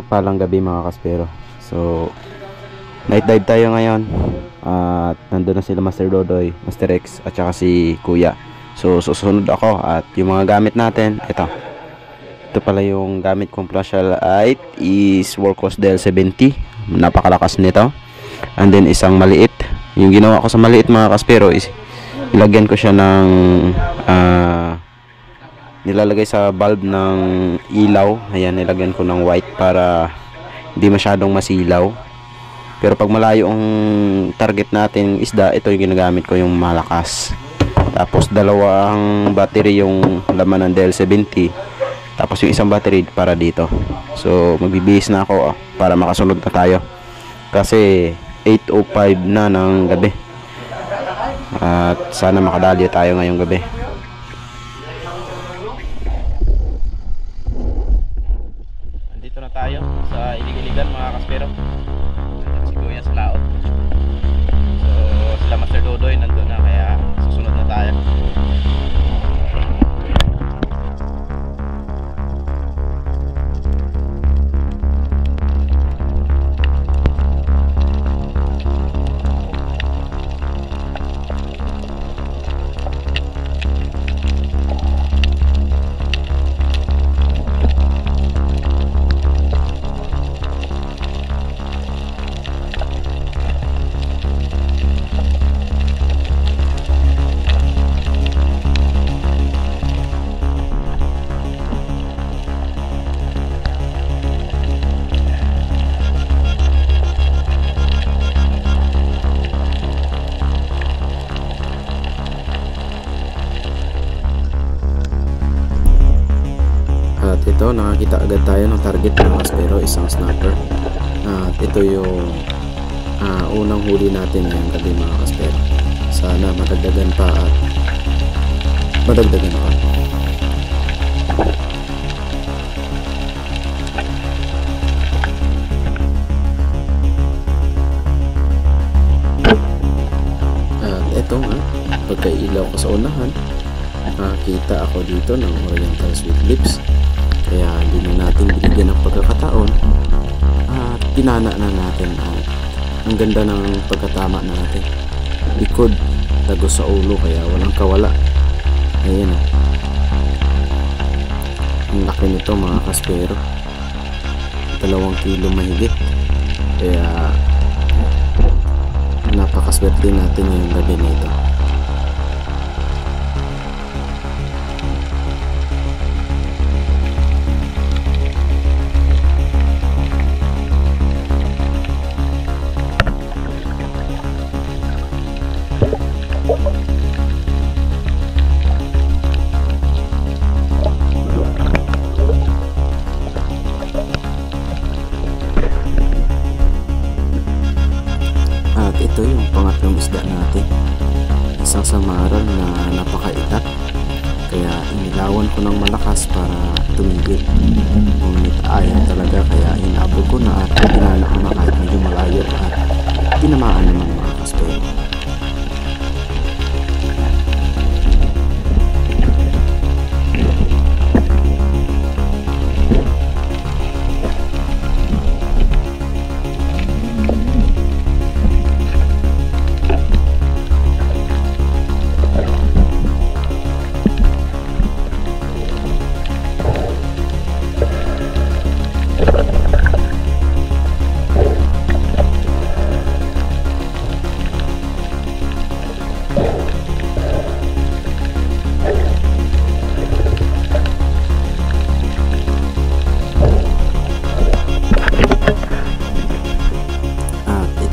mapagpalang gabi mga kaspero. So, night dive tayo ngayon. At nandun na sila Master Dodoy, Master X, at saka si Kuya. So, susunod ako. At yung mga gamit natin, ito pala yung gamit kong flashlight is Workhorse DL70. Napakalakas nito. And then isang maliit. Yung ginawa ko sa maliit mga kaspero is ilagyan ko siya ng nilalagay sa bulb ng ilaw. Ayan, nilagyan ko ng white para hindi masyadong masilaw. Pero pag malayo ang target natin isda, ito yung ginagamit ko, yung malakas. Tapos dalawang battery yung laman ng DL70. Tapos yung isang battery para dito. So magbibihis na ako para makasunod na tayo. Kasi 8:05 na ng gabi. At sana makadali tayo ngayong gabi. Nandito na tayo sa ilig-iligan mga kaspero. Si Kuya sa laot. So sila Master Dodoy nandun na, kaya susunod na tayo. At ito, nakakita agad tayo ng target ng kaspero, isang snapper. At ito yung unang huli natin ngayong gabi mga kaspero. Sana madagdagan pa at madagdagan pa. At ito nga, pagkailaw ko sa unahan, nakakita ako dito ng Oriental Sweet Lips. Kaya hindi na natin binigyan ng pagkakataon at pinana na natin. At ang ganda ng pagkatama natin, likod tagos sa ulo, kaya walang kawala. Ayan ang laki nito mga kaspero, 2 kilo mahigit. Kaya napakaswerte natin ngayong gabi nito. Ito yung pangatlong isda natin, isang samaran na napakaitak, kaya inilawan ko ng malakas para tumigil. Ngunit ayaw talaga, kaya inabot ko na at pinana ko na kahit medyo malayo at tinamaan naman mga kaspero.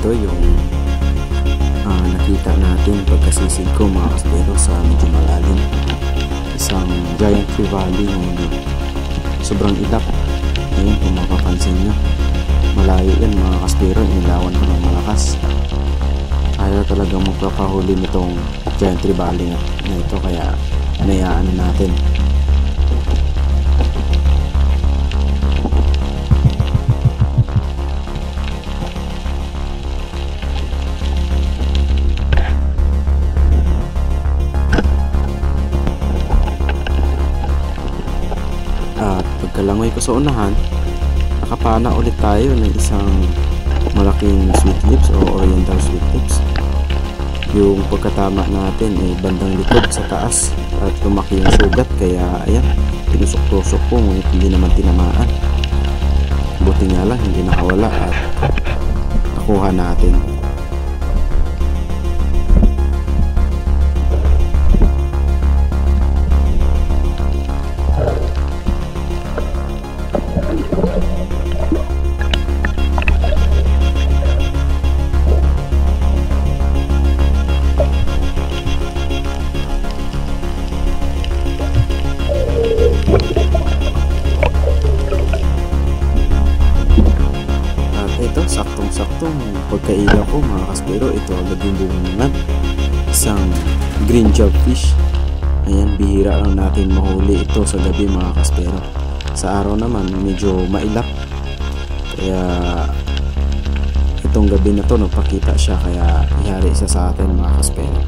Ito yung nakita natin pagkasisig ko mga kaspero sa medyo malalim, isang giant trevally, sobrang itak. Ayun, kung mapapansin nyo, malayo yan mga kaspero, inilawan ko ng malakas. Ayaw talagang magpapahuli nitong giant trevally na ito, kaya inayaan natin. Pagkalangoy ko sa unahan, nakapana ulit tayo ng isang malaking sweet lips o oriental sweet lips. Yung pagkatama natin ay bandang likod sa taas at lumaki yung sugat, kaya ayan, tinusok-tusok ko ngunit hindi naman tinamaan. Buti nga lang hindi nakawala at nakuha natin. Saktong-saktong pagkailaw ko mga kaspero, ito agad yung bungan, isang green jobfish. Ayan, bihira lang natin mahuli ito sa gabi mga kaspero. Sa araw naman medyo mailap, kaya itong gabi na to nagpakita siya, kaya ihari siya sa atin mga kaspero.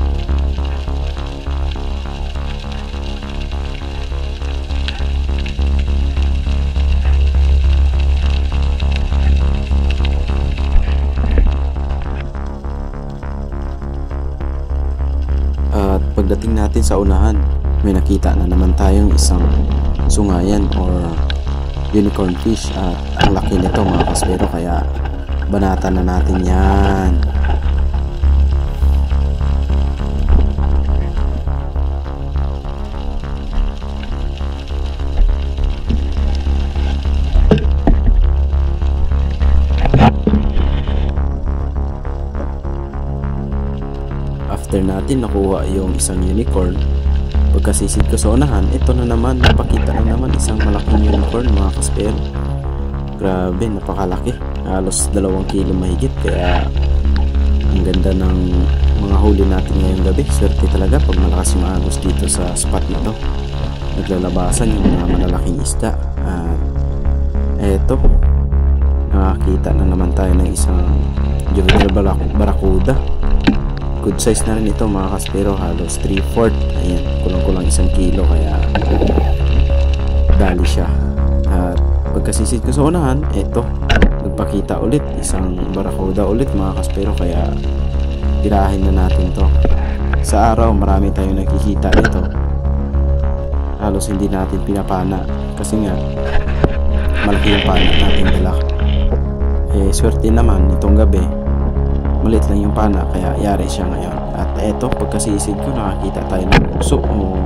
At pagdating natin sa unahan, may nakita na naman tayong isang sungayan or unicorn fish, at ang laki nito mga kaspero, kaya banatan na natin yan. After natin nakuha yung isang unicorn, pagkasisid ko sa unahan, ito na naman, napakita na naman isang malaking unicorn mga kaspero. Grabe, napakalaki, halos 2 kilo mahigit, kaya ang ganda ng mga huli natin ngayong gabi. Swerte talaga pag malakas yung agos dito sa spot na to, naglalabasan yung mga malalaking isda. At eto, nakakita na naman tayo ng isang juvenile barracuda. Good size na rin ito mga kaspero, halos 3/4. Ayan, kulang-kulang 1 kilo, kaya dali siya. At pagkasisid ko sa unahan, eto, nagpakita ulit isang barracuda ulit mga kaspero, kaya tirahin na natin to. Sa araw marami tayong nakikita nito, halos hindi natin pinapana kasi nga malaki yung pana natin dala. Swerte naman itong gabi, malit lang yung pana, kaya yari siya ngayon. At eto, pagkasisid ko, nakakita tayo ng uso o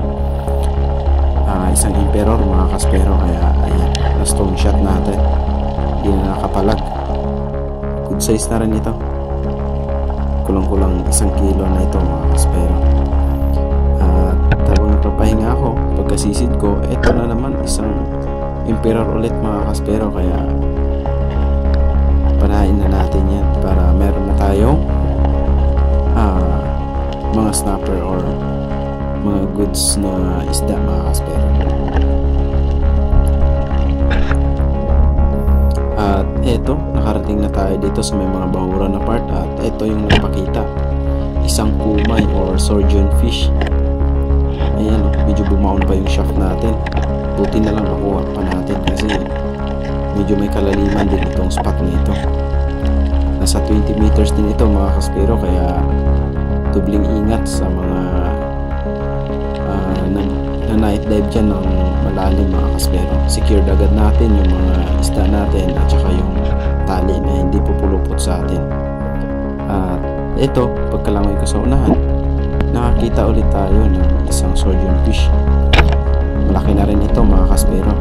isang emperor mga kaspero, kaya ayan, na stone shot natin, hindi na nakapalag. Good size na rin ito, kulang-kulang 1 kilo na ito mga kaspero. At habang nagpapahinga ako, pagkasisid ko, eto na naman isang emperor ulit mga kaspero, kaya panahin na natin yan para meron na tayong mga snapper or mga goods na isda mga kaspero. At eto, nakarating na tayo dito sa may mga bahura na part, at eto yung nagpakita, isang kumay or surgeon fish. Ayan, medyo bumaon pa yung shaft natin, buti na lang nakuha pa natin kasi medyo may kalaliman din itong spot na ito. Nasa 20 meters din ito mga kaspero, kaya dubling ingat sa mga na night dive dyan ng malalim mga kaspero. Secured agad natin yung mga isda natin at saka yung tali na hindi pupulupot sa atin. At ito, pagkalangoy ko sa unahan, nakakita ulit tayo ng isang surgeon fish. Malaki na rin ito mga kaspero.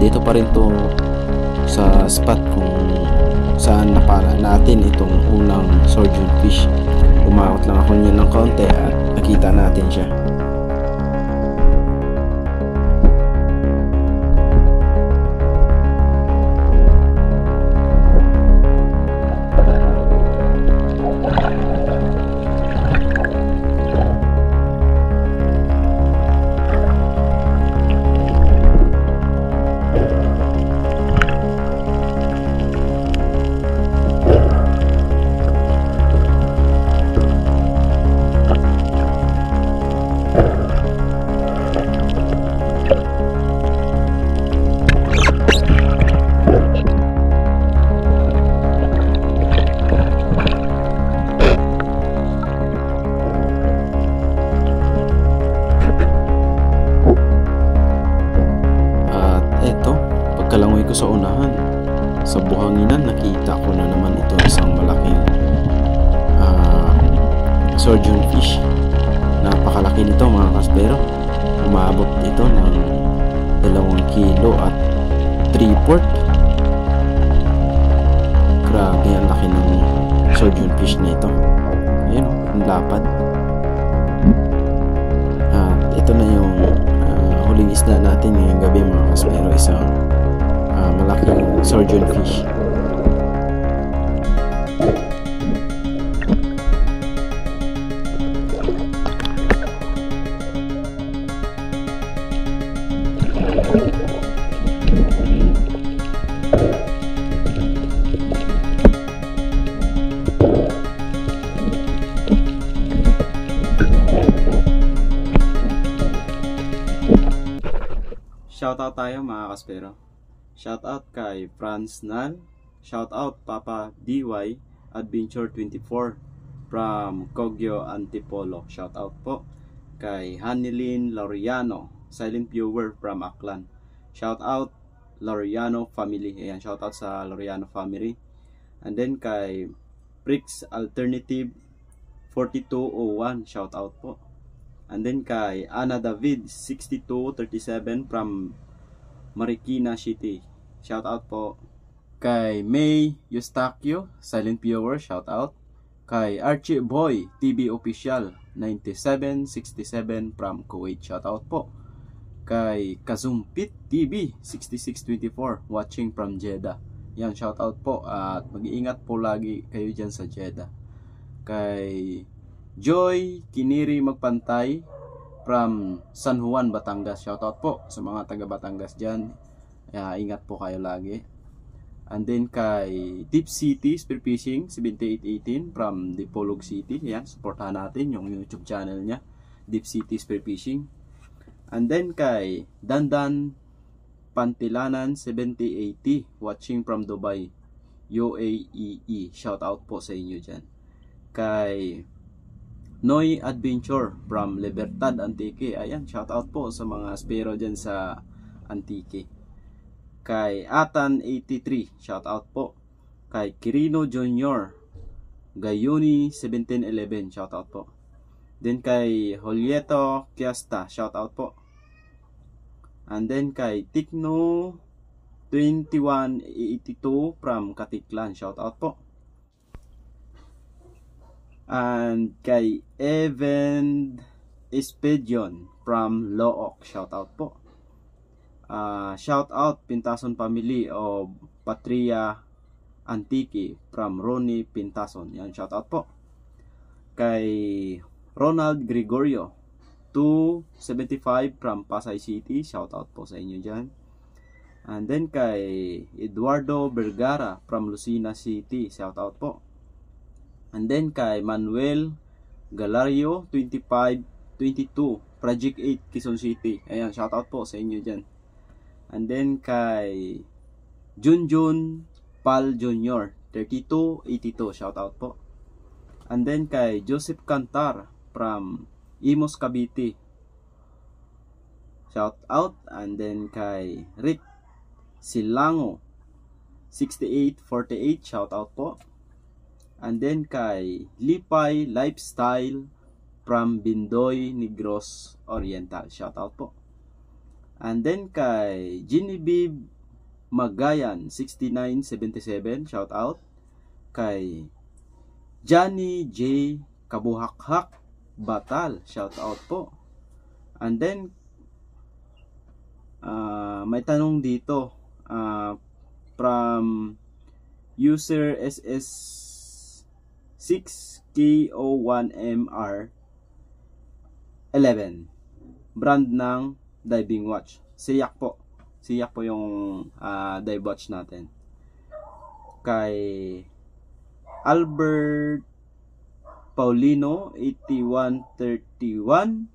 Dito pa rin to sa spot kung saan napala natin itong unang surgeon fish. Umaot lang ako niya ng konti at nakita natin siya. surgeon fish. Napakalaki nito mga kaspero. Umabot ito ng 2 kilo at 3/4. Grabe ang laki ng surgeon fish na ito. Ayan o, ang lapad. At ito na yung huling isda natin ngayong gabi mga kaspero. Isang malaking surgeon fish. Shoutout tayo mga kaspero. Shoutout kay Franz Nal. Shoutout Papa DY Adventure 24 from Kogyo Antipolo. Shoutout po kay Hanilyn Laureano, silent viewer from Aklan. Shoutout Laureano family. Ayan, shoutout sa Laureano family. And then kay Prix Alternative 4201. Shoutout po. And then kay Ana David 6237 from Marikina City. Shout out po. Kay May Eustaquio, silent viewer, shout out. Kay Archie Boy TV Official 9767 from Kuwait. Shout out po. Kay Kazumpit TV 6624 watching from Jeddah. Yan, shout out po at mag-iingat po lagi kayo diyan sa Jeddah. Kay Joy Kiniri Magpantay from San Juan, Batangas. Shoutout po sa mga taga Batangas dyan. Ingat po kayo lagi. And then kay Deep City Spearfishing 7818 from Dipolog City. Yan, supportahan natin yung YouTube channel niya, Deep City Spearfishing. And then kay Dandan Pantilanan 7080 watching from Dubai, UAE. Shoutout po sa inyo dyan. Kay Noy Adventure from Libertad, Antique. Ayan, shoutout po sa mga spero dyan sa Antique. Kay Atan 83, shoutout po. Kay Kirino Jr. Gayuni 1711, shoutout po. Then kay Julieto Kiasta, shoutout po. And then kay Tikno 2182 from Katiklan, shoutout po. And kay Evan Espedion from Look, shout out po. Shout out Pintason family of Patria Antique from Ronnie Pintason. Yan, shout out po. Kay Ronald Gregorio 275 from Pasay City, shout out po sa inyo dyan. And then kay Eduardo Vergara from Lucena City, shout out po. And then kay Manuel Galario 2522 Project 8 Quezon City. Ayan, shout out po sa inyo dyan. And then kay Junjun Pal Jr. 3282, shout out po. And then kay Joseph Cantar from Imos Cavite, shout out. And then kay Rick Silango 6848, shout out po. And then kay Lipay Lifestyle from Bindoy, Negros Oriental, shout out po. And then kay Genevieve Magayan 6977, shout out. Kay Johnny J Kabuhakhak Batal, shout out po. And then may tanong dito from user SS 6KO1MR 11, brand ng diving watch. Siyak po. Siyak po yung dive watch natin. Kay Albert Paulino 8131,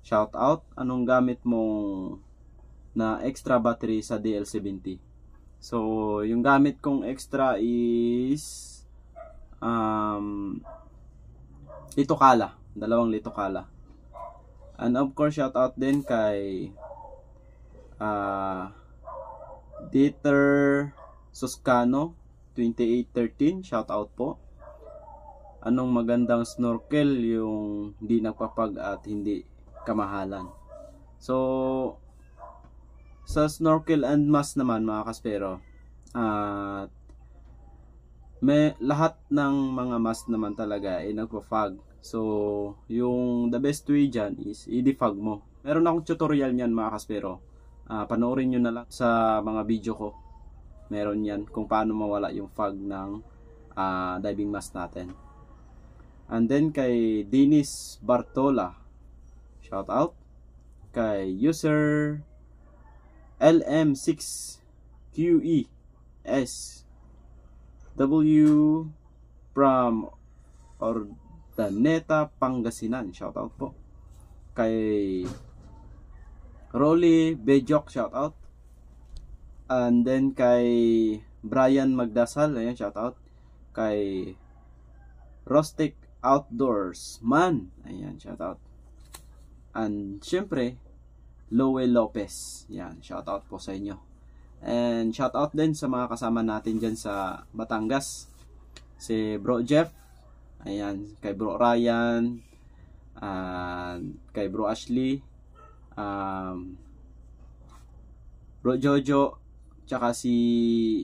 shout out. Anong gamit mong na extra battery sa DL70? So, yung gamit kong extra is litokala, 2 litokala. And of course, shout out din kay Dieter Suscano 2813, shout out po. anong magandang snorkel yung hindi nagpapag at hindi kamahalan. So sa snorkel and mask naman mga kaspero, at may lahat ng mga mask naman talaga ay nagpa-fog. So yung the best way dyan is i-defog mo. Meron akong tutorial niyan mga kaspero. Panoorin nyo na lang sa mga video ko. Meron yan kung paano mawala yung fog ng diving mask natin. And then kay Dennis Bartola, shout out. Kay user LM6QES W from Ordaneta, Pangasinan, shout out po. Kay Rolly Bejok, shout out. And then kay Brian Magdasal, ayan, shout out. Kay Rustic Outdoors Man, ayan, shout out. And syempre Lowell Lopez, yan, shout out po sa inyo. And shout out din sa mga kasama natin dyan sa Batangas, si Bro Jeff, ayan, kay Bro Ryan, kay Bro Ashley, Bro Jojo, tsaka si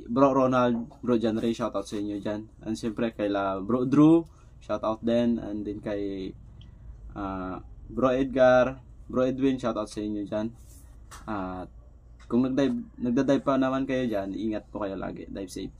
Bro Ronald, Bro John Ray, shout out sa inyo dyan. And siyempre kay Bro Drew, shout out din. And din kay Bro Edgar, Bro Edwin, shout out sa inyo dyan. At kung nagda-dive pa naman kayo dyan, ingat po kayo lagi, dive safe.